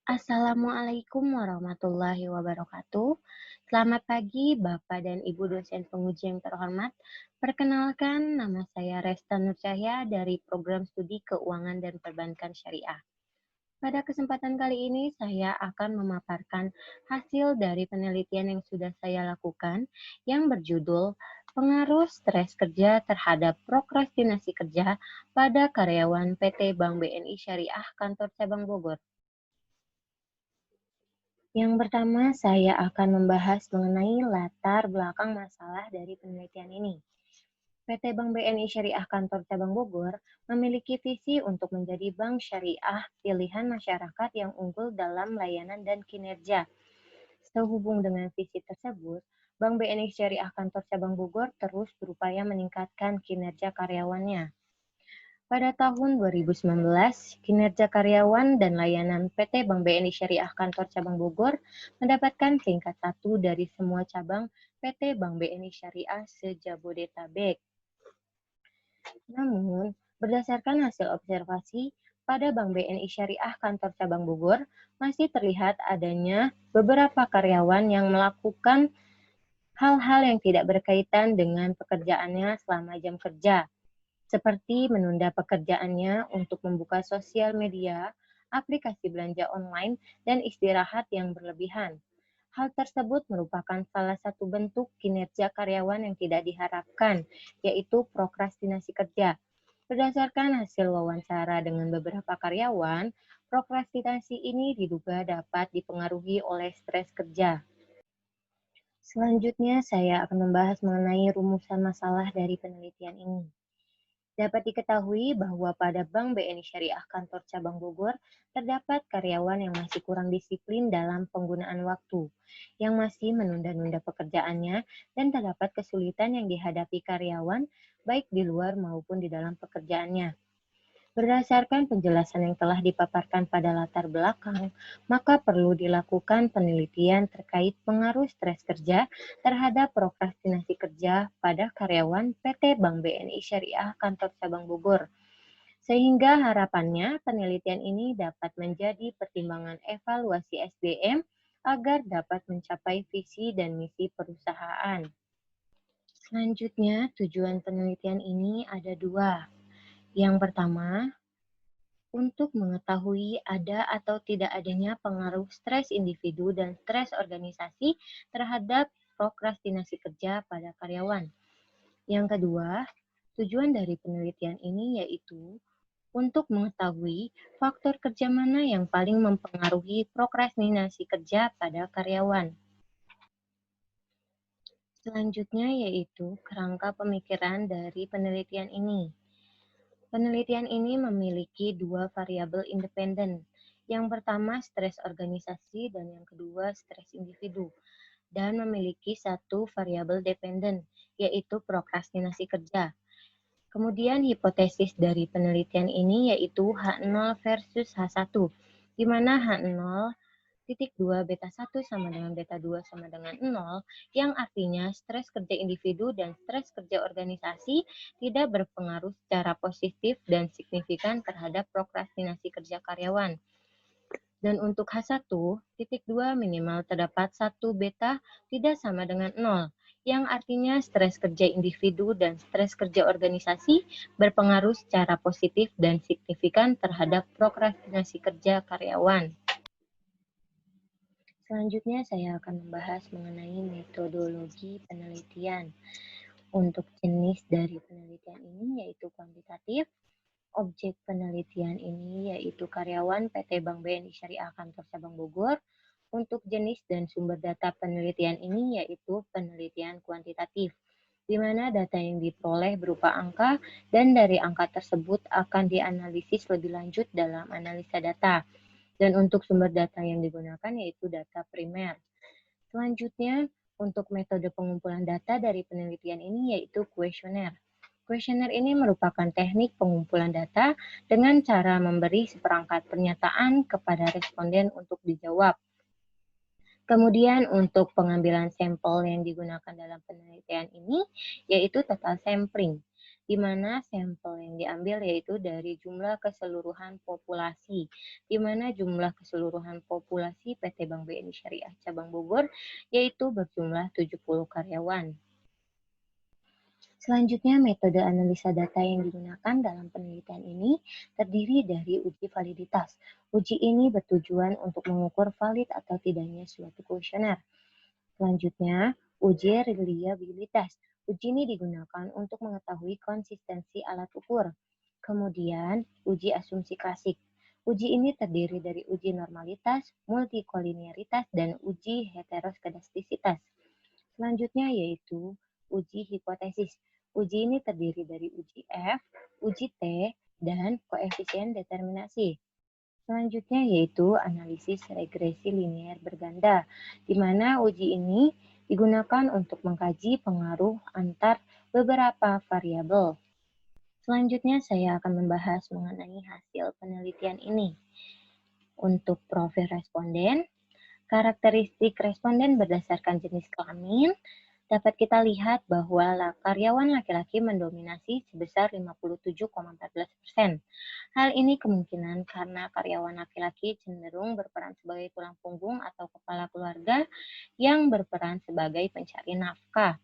Assalamualaikum warahmatullahi wabarakatuh. Selamat pagi Bapak dan Ibu dosen penguji yang terhormat. Perkenalkan, nama saya Resta Nurcahya dari Program Studi Keuangan dan Perbankan Syariah. Pada kesempatan kali ini saya akan memaparkan hasil dari penelitian yang sudah saya lakukan yang berjudul Pengaruh Stres Kerja Terhadap Prokrastinasi Kerja pada Karyawan PT Bank BNI Syariah Kantor Cabang Bogor. Yang pertama, saya akan membahas mengenai latar belakang masalah dari penelitian ini. PT Bank BNI Syariah Kantor Cabang Bogor memiliki visi untuk menjadi bank syariah pilihan masyarakat yang unggul dalam layanan dan kinerja. Sehubung dengan visi tersebut, Bank BNI Syariah Kantor Cabang Bogor terus berupaya meningkatkan kinerja karyawannya. Pada tahun 2019, kinerja karyawan dan layanan PT Bank BNI Syariah Kantor Cabang Bogor mendapatkan peringkat 1 dari semua cabang PT Bank BNI Syariah se-Jabodetabek. Namun, berdasarkan hasil observasi, pada Bank BNI Syariah Kantor Cabang Bogor masih terlihat adanya beberapa karyawan yang melakukan hal-hal yang tidak berkaitan dengan pekerjaannya selama jam kerja, seperti menunda pekerjaannya untuk membuka sosial media, aplikasi belanja online, dan istirahat yang berlebihan. Hal tersebut merupakan salah satu bentuk kinerja karyawan yang tidak diharapkan, yaitu prokrastinasi kerja. Berdasarkan hasil wawancara dengan beberapa karyawan, prokrastinasi ini diduga dapat dipengaruhi oleh stres kerja. Selanjutnya, saya akan membahas mengenai rumusan masalah dari penelitian ini. Dapat diketahui bahwa pada Bank BNI Syariah Kantor Cabang Bogor terdapat karyawan yang masih kurang disiplin dalam penggunaan waktu, yang masih menunda-nunda pekerjaannya, dan terdapat kesulitan yang dihadapi karyawan baik di luar maupun di dalam pekerjaannya. Berdasarkan penjelasan yang telah dipaparkan pada latar belakang, maka perlu dilakukan penelitian terkait pengaruh stres kerja terhadap prokrastinasi kerja pada karyawan PT Bank BNI Syariah Kantor Cabang Bogor. Sehingga harapannya penelitian ini dapat menjadi pertimbangan evaluasi SDM agar dapat mencapai visi dan misi perusahaan. Selanjutnya, tujuan penelitian ini ada dua. Yang pertama, untuk mengetahui ada atau tidak adanya pengaruh stres individu dan stres organisasi terhadap prokrastinasi kerja pada karyawan. Yang kedua, tujuan dari penelitian ini yaitu untuk mengetahui faktor kerja mana yang paling mempengaruhi prokrastinasi kerja pada karyawan. Selanjutnya yaitu kerangka pemikiran dari penelitian ini. Penelitian ini memiliki dua variabel independen. Yang pertama stres organisasi dan yang kedua stres individu. Dan memiliki satu variabel dependen, yaitu prokrastinasi kerja. Kemudian hipotesis dari penelitian ini yaitu H0 versus H1, di mana H0 titik 2 beta 1 sama dengan beta 2 sama dengan 0, yang artinya stres kerja individu dan stres kerja organisasi tidak berpengaruh secara positif dan signifikan terhadap prokrastinasi kerja karyawan. Dan untuk H1, titik 2 minimal terdapat 1 beta tidak sama dengan 0, yang artinya stres kerja individu dan stres kerja organisasi berpengaruh secara positif dan signifikan terhadap prokrastinasi kerja karyawan. Selanjutnya saya akan membahas mengenai metodologi penelitian. Untuk jenis dari penelitian ini yaitu kuantitatif, objek penelitian ini yaitu karyawan PT Bank BNI Syariah Kantor Cabang Bogor. Untuk jenis dan sumber data penelitian ini yaitu penelitian kuantitatif, di mana data yang diperoleh berupa angka dan dari angka tersebut akan dianalisis lebih lanjut dalam analisa data. Dan untuk sumber data yang digunakan yaitu data primer. Selanjutnya, untuk metode pengumpulan data dari penelitian ini yaitu kuesioner. Kuesioner ini merupakan teknik pengumpulan data dengan cara memberi seperangkat pernyataan kepada responden untuk dijawab. Kemudian untuk pengambilan sampel yang digunakan dalam penelitian ini yaitu total sampling. di mana sampel yang diambil yaitu dari jumlah keseluruhan populasi, di mana jumlah keseluruhan populasi PT Bank BNI Syariah Cabang Bogor yaitu berjumlah 70 karyawan. Selanjutnya, metode analisa data yang digunakan dalam penelitian ini terdiri dari uji validitas. Uji ini bertujuan untuk mengukur valid atau tidaknya suatu kuesioner. Selanjutnya, uji reliabilitas. Uji ini digunakan untuk mengetahui konsistensi alat ukur. Kemudian, uji asumsi klasik. Uji ini terdiri dari uji normalitas, multikolinearitas, dan uji heteroskedastisitas. Selanjutnya yaitu uji hipotesis. Uji ini terdiri dari uji F, uji T, dan koefisien determinasi. Selanjutnya yaitu analisis regresi linear berganda, di mana uji ini digunakan untuk mengkaji pengaruh antar beberapa variabel. Selanjutnya saya akan membahas mengenai hasil penelitian ini. Untuk profil responden, karakteristik responden berdasarkan jenis kelamin, dapat kita lihat bahwa karyawan laki-laki mendominasi sebesar 57,14%. Hal ini kemungkinan karena karyawan laki-laki cenderung berperan sebagai tulang punggung atau kepala keluarga yang berperan sebagai pencari nafkah.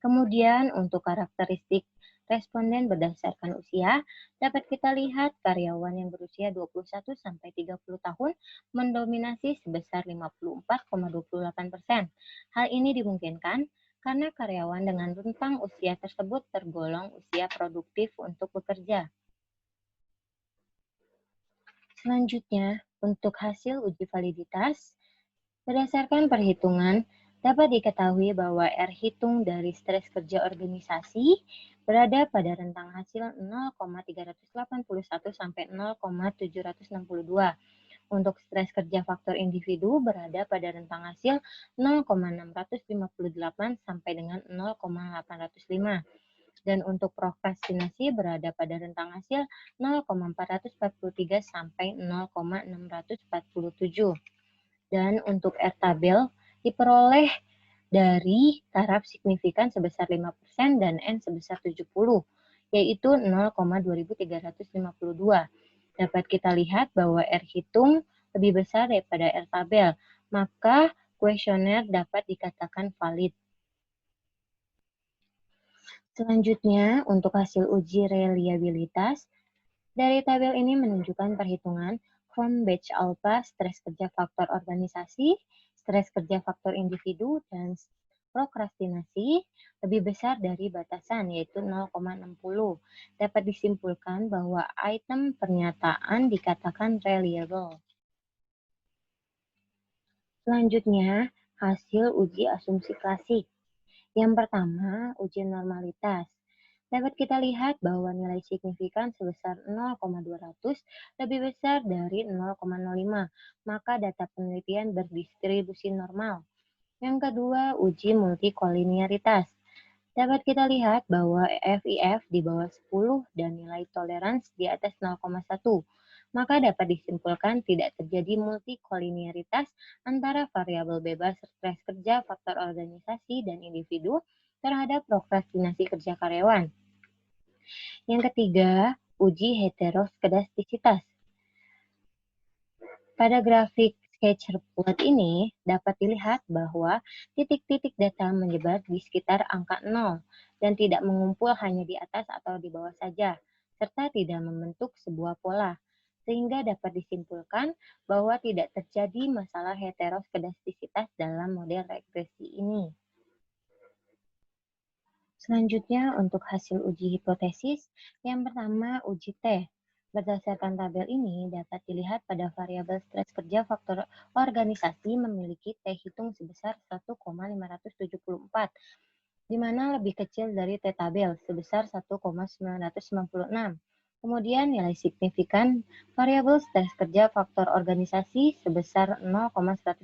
Kemudian untuk karakteristik responden berdasarkan usia, dapat kita lihat karyawan yang berusia 21-30 tahun mendominasi sebesar 54,28%. Hal ini dimungkinkan karena karyawan dengan rentang usia tersebut tergolong usia produktif untuk bekerja. Selanjutnya, untuk hasil uji validitas, berdasarkan perhitungan, dapat diketahui bahwa R hitung dari stres kerja organisasi berada pada rentang hasil 0,381 sampai 0,762. Untuk stres kerja faktor individu berada pada rentang hasil 0,658 sampai dengan 0,805. Dan untuk prokrastinasi berada pada rentang hasil 0,443 sampai 0,647. Dan untuk R tabel diperoleh dari taraf signifikan sebesar 5% dan N sebesar 70, yaitu 0,2352. Dapat kita lihat bahwa R hitung lebih besar daripada R tabel, maka kuesioner dapat dikatakan valid. Selanjutnya, untuk hasil uji reliabilitas, dari tabel ini menunjukkan perhitungan von Betsch-Alpha stres kerja faktor organisasi, stres kerja faktor individu, dan prokrastinasi lebih besar dari batasan, yaitu 0,60. Dapat disimpulkan bahwa item pernyataan dikatakan reliable. Selanjutnya, hasil uji asumsi klasik. Yang pertama, uji normalitas. Dapat kita lihat bahwa nilai signifikan sebesar 0,200 lebih besar dari 0,05, maka data penelitian berdistribusi normal. Yang kedua, uji multikolinearitas. Dapat kita lihat bahwa FIF di bawah 10 dan nilai toleransi di atas 0,1, maka dapat disimpulkan tidak terjadi multikolinearitas antara variabel bebas stres kerja, faktor organisasi, dan individu terhadap prokrastinasi kerja karyawan. Yang ketiga, uji heteroskedastisitas. Pada grafik sketcher plot ini dapat dilihat bahwa titik-titik data menyebar di sekitar angka 0 dan tidak mengumpul hanya di atas atau di bawah saja, serta tidak membentuk sebuah pola, sehingga dapat disimpulkan bahwa tidak terjadi masalah heteroskedastisitas dalam model regresi ini. Selanjutnya, untuk hasil uji hipotesis, yang pertama uji T. Berdasarkan tabel ini, dapat dilihat pada variabel stres kerja faktor organisasi memiliki T hitung sebesar 1,574, di mana lebih kecil dari T tabel sebesar 1,996. Kemudian nilai signifikan variabel stres kerja faktor organisasi sebesar 0,120,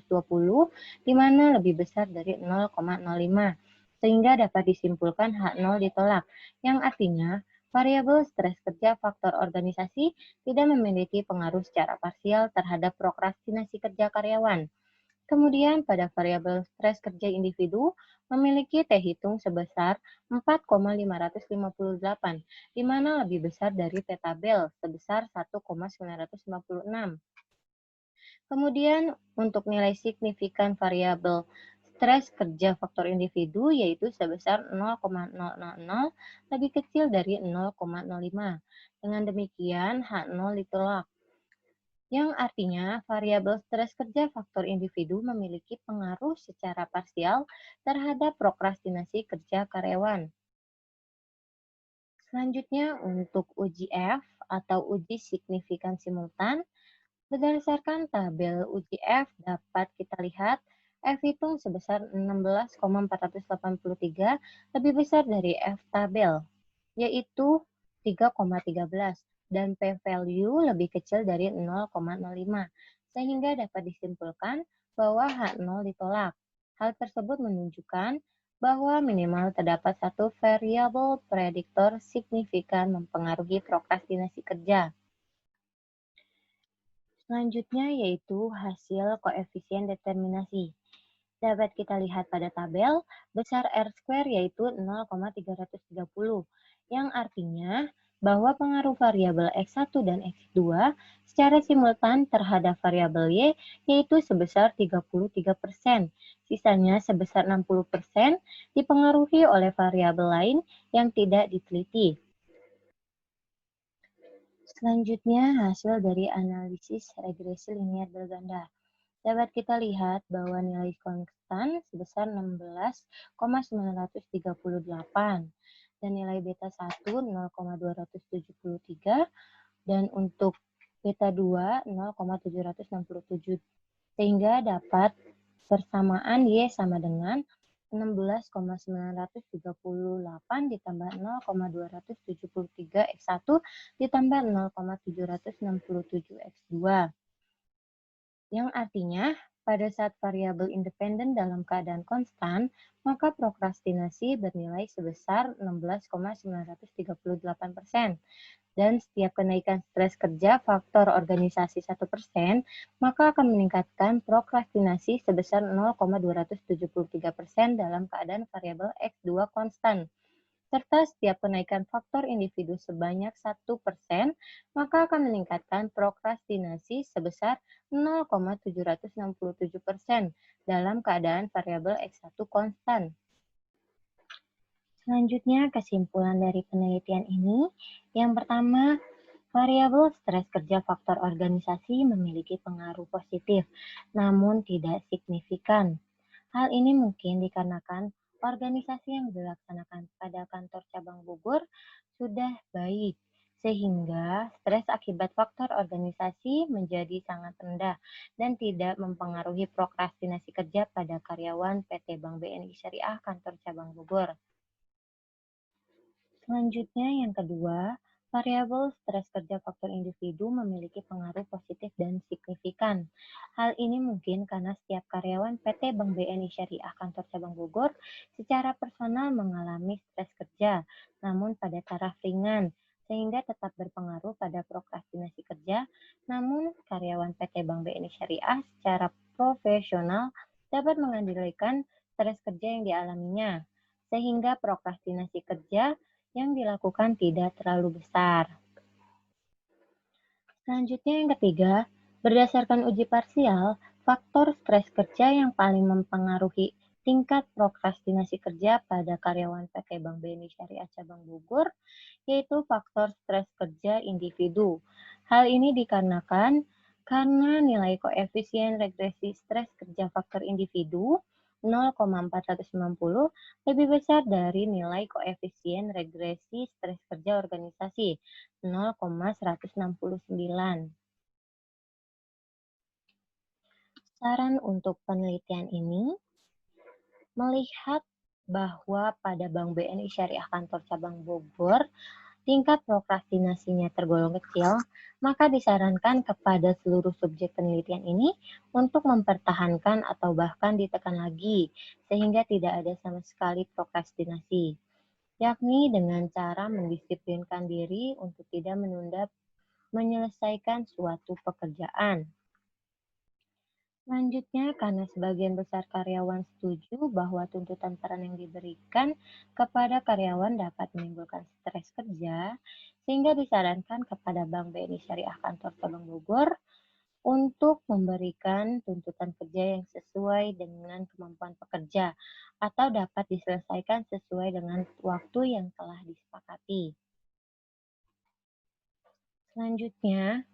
di mana lebih besar dari 0,05. Sehingga dapat disimpulkan H0 ditolak, yang artinya variabel stres kerja faktor organisasi tidak memiliki pengaruh secara parsial terhadap prokrastinasi kerja karyawan. Kemudian pada variabel stres kerja individu memiliki T hitung sebesar 4,558, di mana lebih besar dari T tabel sebesar 1,956. Kemudian untuk nilai signifikan variabel stres kerja faktor individu yaitu sebesar 0,000 lebih kecil dari 0,05. Dengan demikian H0 ditolak, yang artinya variabel stres kerja faktor individu memiliki pengaruh secara parsial terhadap prokrastinasi kerja karyawan. Selanjutnya untuk uji F atau uji signifikan simultan, berdasarkan tabel uji F dapat kita lihat F hitung sebesar 16,483 lebih besar dari F tabel, yaitu 3,13 dan p-value lebih kecil dari 0,05, sehingga dapat disimpulkan bahwa H0 ditolak. Hal tersebut menunjukkan bahwa minimal terdapat satu variabel prediktor signifikan mempengaruhi prokrastinasi kerja. Selanjutnya yaitu hasil koefisien determinasi. Dapat kita lihat pada tabel, besar R² yaitu 0,330, yang artinya bahwa pengaruh variabel X1 dan X2 secara simultan terhadap variabel Y yaitu sebesar 33%. Sisanya sebesar 60% dipengaruhi oleh variabel lain yang tidak diteliti. Selanjutnya, hasil dari analisis regresi linier berganda. Dapat kita lihat bahwa nilai konstan sebesar 16,938 dan nilai beta 1 0,273 dan untuk beta 2 0,767 sehingga dapat persamaan Y sama dengan 16,938 ditambah 0,273 X1 ditambah 0,767 X2. Yang artinya, pada saat variabel independen dalam keadaan konstan, maka prokrastinasi bernilai sebesar 16,938%. Dan setiap kenaikan stres kerja faktor organisasi 1%, maka akan meningkatkan prokrastinasi sebesar 0,273% dalam keadaan variabel X2 konstan. Serta setiap kenaikan faktor individu sebanyak 1%, maka akan meningkatkan prokrastinasi sebesar 0,767% dalam keadaan variabel X1 konstan. Selanjutnya, kesimpulan dari penelitian ini. Yang pertama, variabel stres kerja faktor organisasi memiliki pengaruh positif, namun tidak signifikan. Hal ini mungkin dikarenakan organisasi yang dilaksanakan pada kantor cabang Bogor sudah baik, sehingga stres akibat faktor organisasi menjadi sangat rendah dan tidak mempengaruhi prokrastinasi kerja pada karyawan PT Bank BNI Syariah Kantor Cabang Bogor. Selanjutnya yang kedua, variabel stres kerja faktor individu memiliki pengaruh positif dan signifikan. Hal ini mungkin karena setiap karyawan PT Bank BNI Syariah Kantor Cabang Bogor secara personal mengalami stres kerja, namun pada taraf ringan, sehingga tetap berpengaruh pada prokrastinasi kerja, namun karyawan PT Bank BNI Syariah secara profesional dapat mengendalikan stres kerja yang dialaminya, sehingga prokrastinasi kerja yang dilakukan tidak terlalu besar. Selanjutnya yang ketiga, berdasarkan uji parsial, faktor stres kerja yang paling mempengaruhi tingkat prokrastinasi kerja pada karyawan PT Bank BNI Syariah Cabang Bogor, yaitu faktor stres kerja individu. Hal ini dikarenakan karena nilai koefisien regresi stres kerja faktor individu 0,490 lebih besar dari nilai koefisien regresi stres kerja organisasi 0,169. Saran untuk penelitian ini, melihat bahwa pada Bank BNI Syariah Kantor Cabang Bogor, tingkat prokrastinasinya tergolong kecil, maka disarankan kepada seluruh subjek penelitian ini untuk mempertahankan atau bahkan ditekan lagi, sehingga tidak ada sama sekali prokrastinasi, yakni dengan cara mendisiplinkan diri untuk tidak menunda menyelesaikan suatu pekerjaan. Selanjutnya, karena sebagian besar karyawan setuju bahwa tuntutan peran yang diberikan kepada karyawan dapat menimbulkan stres kerja, sehingga disarankan kepada Bank BNI Syariah Kantor Cabang Bogor untuk memberikan tuntutan kerja yang sesuai dengan kemampuan pekerja atau dapat diselesaikan sesuai dengan waktu yang telah disepakati. Selanjutnya,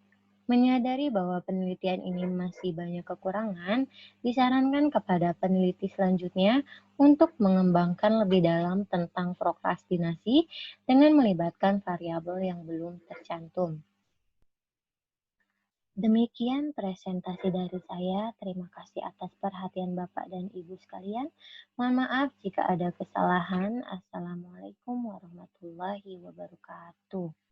menyadari bahwa penelitian ini masih banyak kekurangan, disarankan kepada peneliti selanjutnya untuk mengembangkan lebih dalam tentang prokrastinasi dengan melibatkan variabel yang belum tercantum. Demikian presentasi dari saya. Terima kasih atas perhatian Bapak dan Ibu sekalian. Mohon maaf jika ada kesalahan. Assalamualaikum warahmatullahi wabarakatuh.